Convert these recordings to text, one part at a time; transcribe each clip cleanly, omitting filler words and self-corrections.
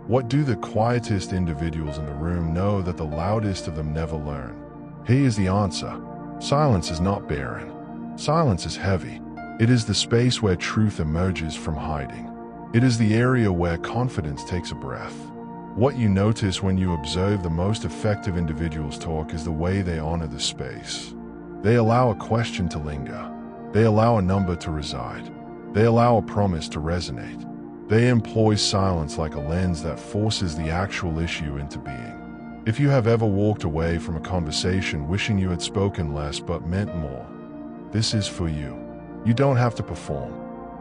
What do the quietest individuals in the room know that the loudest of them never learn? Here is the answer. Silence is not barren. Silence is heavy. It is the space where truth emerges from hiding. It is the area where confidence takes a breath. What you notice when you observe the most effective individuals talk is the way they honor the space. They allow a question to linger. They allow a number to reside. They allow a promise to resonate. They employ silence like a lens that forces the actual issue into being. If you have ever walked away from a conversation wishing you had spoken less but meant more, this is for you. You don't have to perform.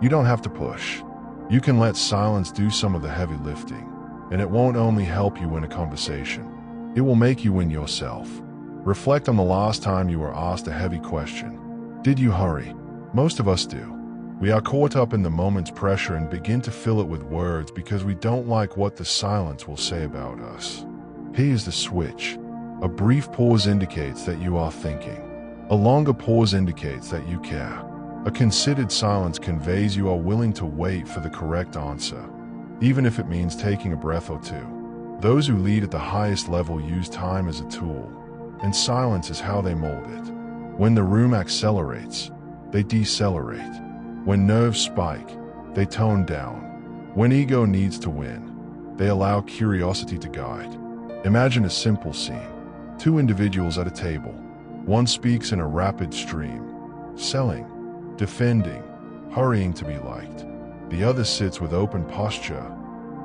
You don't have to push. You can let silence do some of the heavy lifting, and it won't only help you win a conversation. It will make you win yourself. Reflect on the last time you were asked a heavy question. Did you hurry? Most of us do. We are caught up in the moment's pressure and begin to fill it with words because we don't like what the silence will say about us. Here's the switch. A brief pause indicates that you are thinking. A longer pause indicates that you care. A considered silence conveys you are willing to wait for the correct answer, even if it means taking a breath or two. Those who lead at the highest level use time as a tool, and silence is how they mold it. When the room accelerates, they decelerate. When nerves spike, they tone down. When ego needs to win, they allow curiosity to guide. Imagine a simple scene. Two individuals at a table. One speaks in a rapid stream, selling, defending, hurrying to be liked. The other sits with open posture,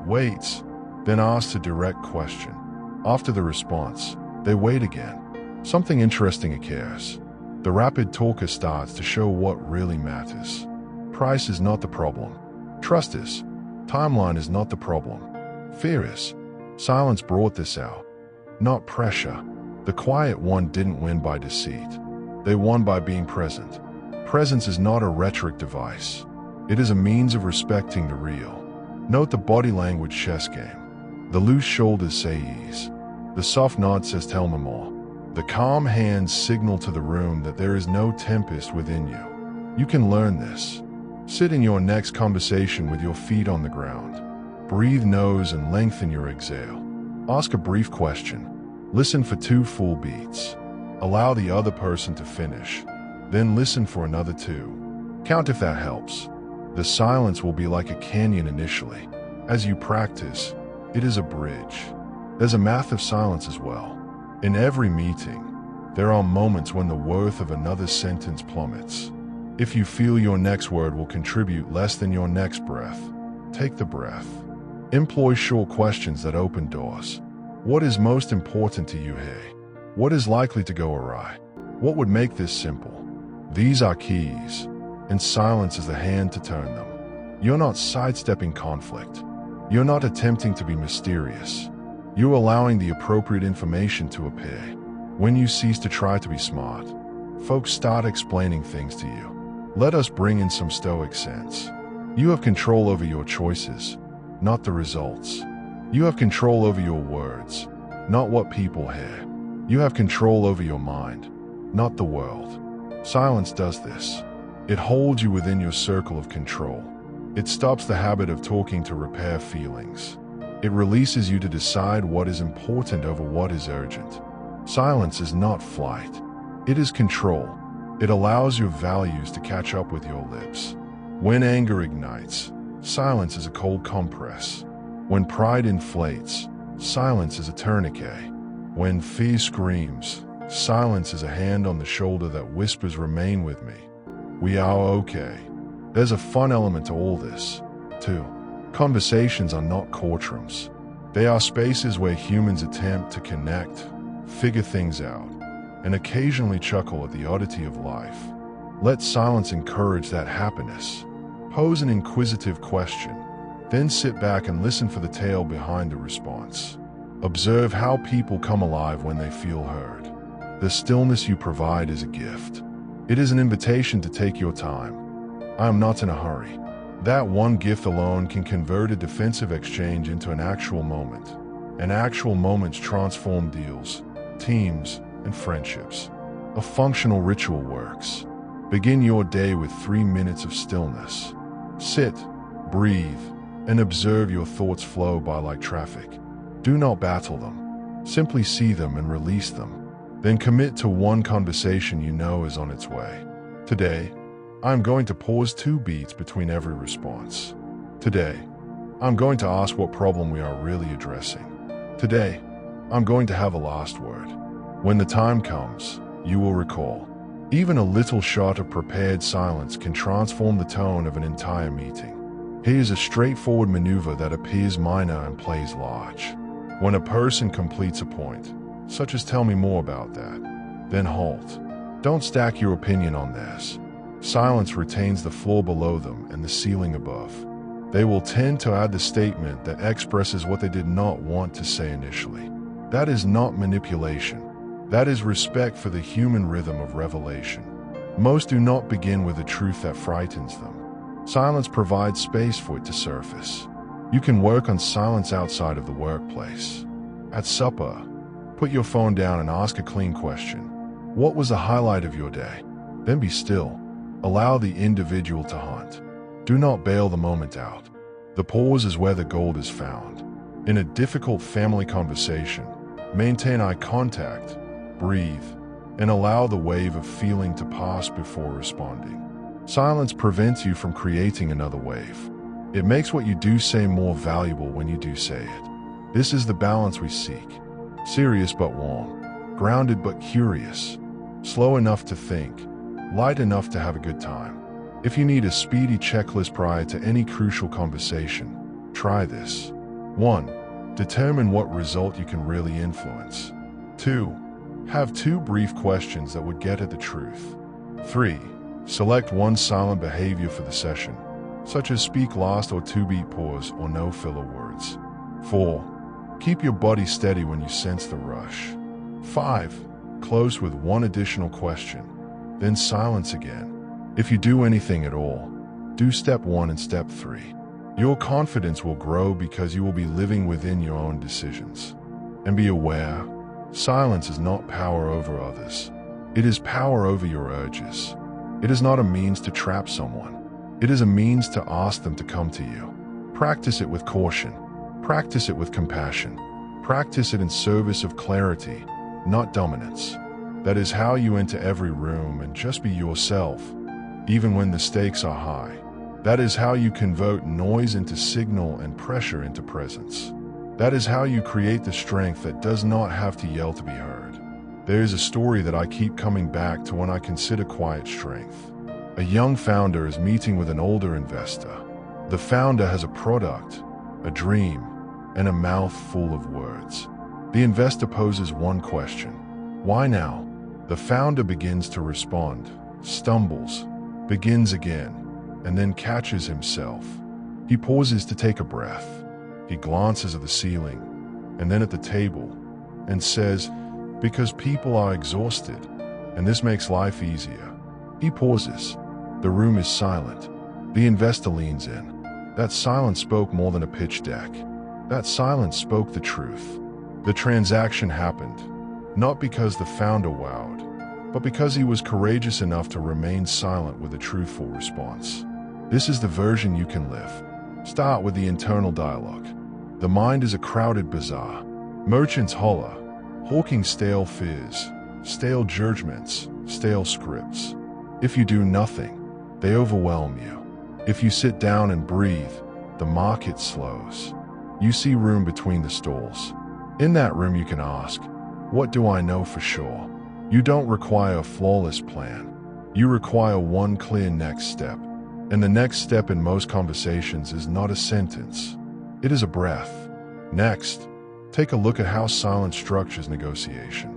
waits, then asks a direct question. After the response, they wait again. Something interesting occurs. The rapid talker starts to show what really matters. Price is not the problem. Trust is. Timeline is not the problem. Fear is. Silence brought this out. Not pressure. The quiet one didn't win by deceit. They won by being present. Presence is not a rhetoric device. It is a means of respecting the real. Note the body language chess game. The loose shoulders say ease. The soft nod says tell me more. The calm hands signal to the room that there is no tempest within you. You can learn this. Sit in your next conversation with your feet on the ground. Breathe nose and lengthen your exhale. Ask a brief question. Listen for 2 full beats. Allow the other person to finish. Then listen for another 2. Count if that helps. The silence will be like a canyon initially. As you practice, it is a bridge. There's a math of silence as well. In every meeting, there are moments when the worth of another sentence plummets. If you feel your next word will contribute less than your next breath, take the breath. Employ short questions that open doors. What is most important to you here? What is likely to go awry? What would make this simple? These are keys, and silence is the hand to turn them. You're not sidestepping conflict. You're not attempting to be mysterious. You're allowing the appropriate information to appear. When you cease to try to be smart, folks start explaining things to you. Let us bring in some stoic sense. You have control over your choices, not the results. You have control over your words, not what people hear. You have control over your mind, not the world. Silence does this. It holds you within your circle of control. It stops the habit of talking to repair feelings. It releases you to decide what is important over what is urgent. Silence is not flight. It is control. It allows your values to catch up with your lips. When anger ignites, silence is a cold compress. When pride inflates, silence is a tourniquet. When fear screams, silence is a hand on the shoulder that whispers, "Remain with me. We are okay." There's a fun element to all this, too. Conversations are not courtrooms. They are spaces where humans attempt to connect, figure things out, and occasionally chuckle at the oddity of life. Let silence encourage that happiness. Pose an inquisitive question, then sit back and listen for the tale behind the response. Observe how people come alive when they feel heard. The stillness you provide is a gift. It is an invitation to take your time. I am not in a hurry. That one gift alone can convert a defensive exchange into an actual moment. And actual moments transform deals, teams, and friendships. A functional ritual works. Begin your day with 3 minutes of stillness. Sit, breathe, and observe your thoughts flow by like traffic. Do not battle them. Simply see them and release them. Then commit to one conversation you know is on its way. Today, I'm going to pause 2 beats between every response. Today, I'm going to ask what problem we are really addressing. Today, I'm going to have a last word. When the time comes, you will recall. Even a little shot of prepared silence can transform the tone of an entire meeting. Here's a straightforward maneuver that appears minor and plays large. When a person completes a point, such as tell me more about that, then halt. Don't stack your opinion on theirs. Silence retains the floor below them and the ceiling above. They will tend to add the statement that expresses what they did not want to say initially. That is not manipulation. That is respect for the human rhythm of revelation. Most do not begin with a truth that frightens them. Silence provides space for it to surface. You can work on silence outside of the workplace. At supper, put your phone down and ask a clean question. What was the highlight of your day? Then be still. Allow the individual to hunt. Do not bail the moment out. The pause is where the gold is found. In a difficult family conversation, maintain eye contact, breathe, and allow the wave of feeling to pass before responding. Silence prevents you from creating another wave. It makes what you do say more valuable when you do say it. This is the balance we seek. Serious but warm, grounded but curious, slow enough to think, light enough to have a good time. If you need a speedy checklist prior to any crucial conversation, try this. 1. Determine what result you can really influence. 2. Have 2 brief questions that would get at the truth. 3. Select one silent behavior for the session, such as speak last or 2-beat pause or no filler words. 4. Keep your body steady when you sense the rush. 5. Close with one additional question, then silence again. If you do anything at all, do step 1 and step 3. Your confidence will grow because you will be living within your own decisions. And be aware, silence is not power over others. It is power over your urges. It is not a means to trap someone. It is a means to ask them to come to you. Practice it with caution. Practice it with compassion. Practice it in service of clarity, not dominance. That is how you enter every room and just be yourself, even when the stakes are high. That is how you convert noise into signal and pressure into presence. That is how you create the strength that does not have to yell to be heard. There is a story that I keep coming back to when I consider quiet strength. A young founder is meeting with an older investor. The founder has a product, a dream, and a mouth full of words. The investor poses one question. Why now? The founder begins to respond, stumbles, begins again, and then catches himself. He pauses to take a breath. He glances at the ceiling, and then at the table, and says, because people are exhausted, and this makes life easier. He pauses. The room is silent. The investor leans in. That silence spoke more than a pitch deck. That silence spoke the truth. The transaction happened, not because the founder wowed, but because he was courageous enough to remain silent with a truthful response. This is the version you can live. Start with the internal dialogue. The mind is a crowded bazaar. Merchants holler, hawking stale fears, stale judgments, stale scripts. If you do nothing, they overwhelm you. If you sit down and breathe, the market slows. You see room between the stalls. In that room you can ask, what do I know for sure? You don't require a flawless plan. You require one clear next step. And the next step in most conversations is not a sentence. It is a breath. Next, take a look at how silence structures negotiation.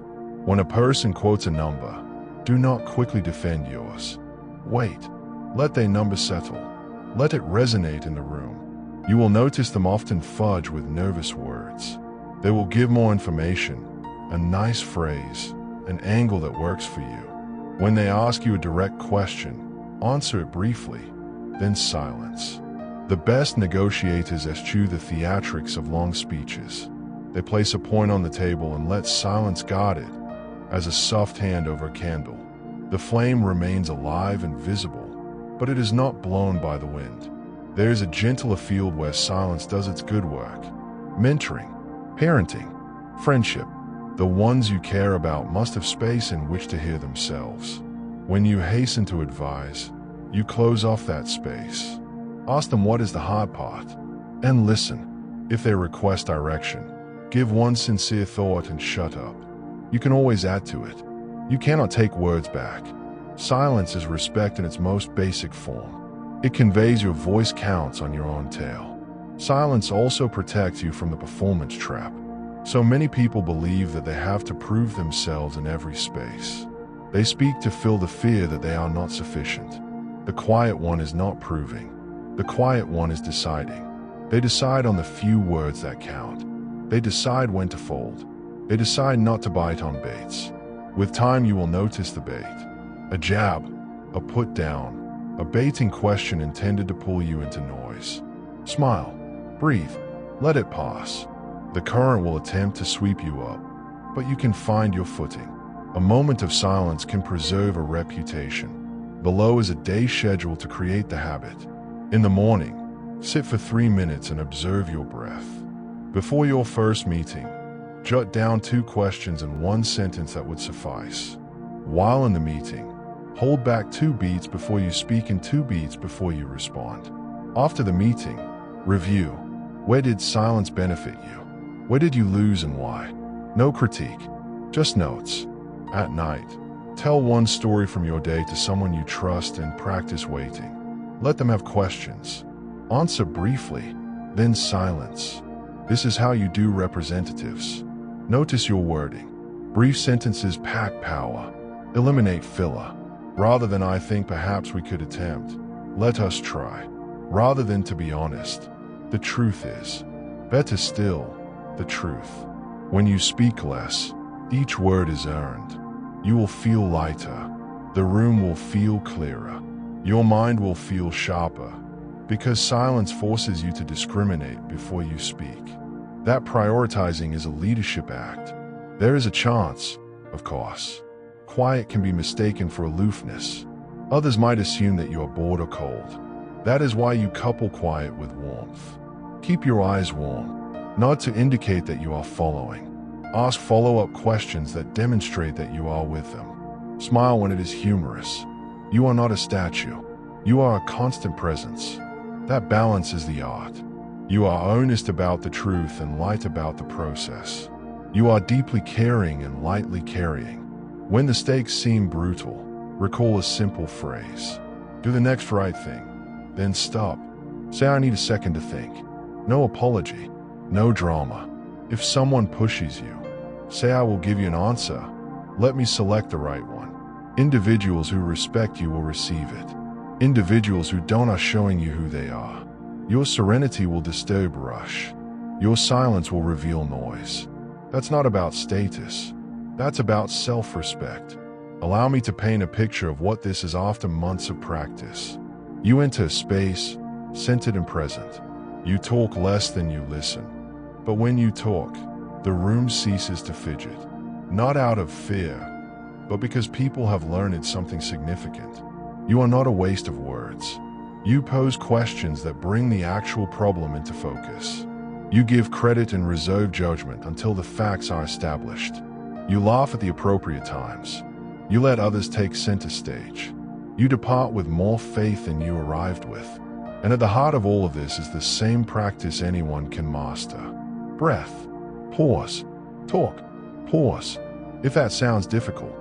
When a person quotes a number, do not quickly defend yours. Wait. Let their number settle. Let it resonate in the room. You will notice them often fudge with nervous words. They will give more information, a nice phrase, an angle that works for you. When they ask you a direct question, answer it briefly, then silence. The best negotiators eschew the theatrics of long speeches. They place a point on the table and let silence guard it, as a soft hand over a candle. The flame remains alive and visible, but it is not blown by the wind. There is a gentler field where silence does its good work. Mentoring, parenting, friendship. The ones you care about must have space in which to hear themselves. When you hasten to advise, you close off that space. Ask them what is the hard part, and listen. If they request direction, give one sincere thought and shut up. You can always add to it. You cannot take words back. Silence is respect in its most basic form. It conveys your voice counts on your own tail. Silence also protects you from the performance trap. So many people believe that they have to prove themselves in every space. They speak to fill the fear that they are not sufficient. The quiet one is not proving. The quiet one is deciding. They decide on the few words that count. They decide when to fold. They decide not to bite on baits. With time you will notice the bait. A jab, a put down, a baiting question intended to pull you into noise. Smile, breathe, let it pass. The current will attempt to sweep you up, but you can find your footing. A moment of silence can preserve a reputation. Below is a day schedule to create the habit. In the morning, sit for 3 minutes and observe your breath. Before your first meeting, jot down 2 questions and 1 sentence that would suffice. While in the meeting, hold back 2 beats before you speak and 2 beats before you respond. After the meeting, review. Where did silence benefit you? Where did you lose and why? No critique, just notes. At night, tell 1 story from your day to someone you trust and practice waiting. Let them have questions. Answer briefly, then silence. This is how you do representatives. Notice your wording. Brief sentences pack power. Eliminate filler. Rather than I think perhaps we could attempt, let us try. Rather than to be honest, the truth is. Better still, the truth. When you speak less, each word is earned. You will feel lighter. The room will feel clearer. Your mind will feel sharper, because silence forces you to discriminate before you speak. That prioritizing is a leadership act. There is a chance, of course. Quiet can be mistaken for aloofness. Others might assume that you are bored or cold. That is why you couple quiet with warmth. Keep your eyes warm. Nod to indicate that you are following. Ask follow-up questions that demonstrate that you are with them. Smile when it is humorous. You are not a statue. You are a constant presence. That balance is the art. You are honest about the truth and light about the process. You are deeply caring and lightly carrying. When the stakes seem brutal, recall a simple phrase. Do the next right thing. Then stop. Say I need a second to think. No apology. No drama. If someone pushes you, say I will give you an answer. Let me select the right one. Individuals who respect you will receive it. Individuals who don't are showing you who they are. Your serenity will disturb rush. Your silence will reveal noise. That's not about status. That's about self-respect. Allow me to paint a picture of what this is after months of practice. You enter a space, centered and present. You talk less than you listen. But when you talk, the room ceases to fidget. Not out of fear, but because people have learned something significant. You are not a waste of words. You pose questions that bring the actual problem into focus. You give credit and reserve judgment until the facts are established. You laugh at the appropriate times. You let others take center stage. You depart with more faith than you arrived with. And at the heart of all of this is the same practice anyone can master. Breath. Pause. Talk. Pause. If that sounds difficult,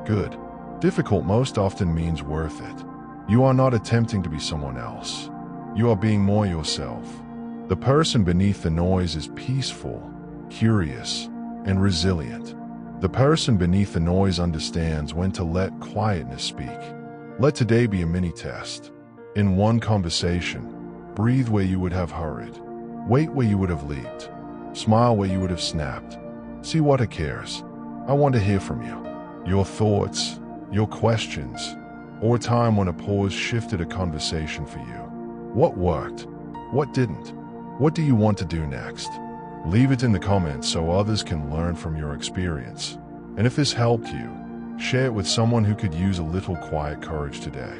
good. Difficult most often means worth it. You are not attempting to be someone else. You are being more yourself. The person beneath the noise is peaceful, curious, and resilient. The person beneath the noise understands when to let quietness speak. Let today be a mini test. In one conversation, breathe where you would have hurried. Wait where you would have leaped. Smile where you would have snapped. See what occurs. I want to hear from you. Your thoughts, your questions, or a time when a pause shifted a conversation for you. What worked? What didn't? What do you want to do next? Leave it in the comments so others can learn from your experience. And if this helped you, share it with someone who could use a little quiet courage today.